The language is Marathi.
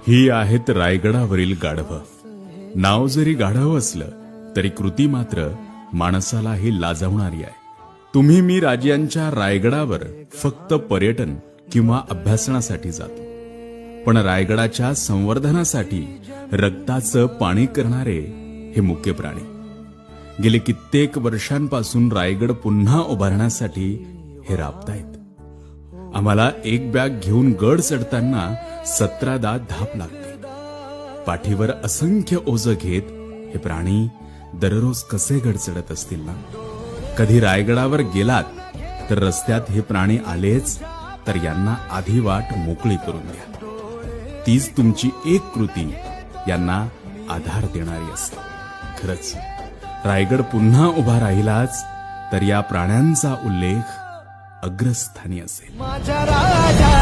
ही आहेत रायगडावरील गाढवं. नाव जरी गाढव असलं तरी कृती मात्र माणसालाही लाजवणारी आहे. तुम्ही मी राजांच्या रायगडावर फक्त पर्यटन किंवा अभ्यासनासाठी जातो, पण रायगडाच्या संवर्धनासाठी रक्ताचं पाणी करणारे हे मुख्य प्राणी. गेले कित्येक वर्षांपासून रायगड पुन्हा उभारण्यासाठी हे राबतायत. आम्हाला एक बॅग घेऊन गड चढताना 17दा धाप लागते. पाठीवर असंख्य ओझं घेत हे प्राणी दररोज कसे गड चढत असतील ना. कधी रायगडावर गेलात तर रस्त्यात हे प्राणी आलेच तर यांना आधी वाट मोकळी करून द्या. तीच तुमची एक कृती यांना आधार देणारी असते. खरंच रायगड पुन्हा उभा राहिलाच तर या प्राण्यांचा उल्लेख अग्रस्थानी असेल. माझ्या राजा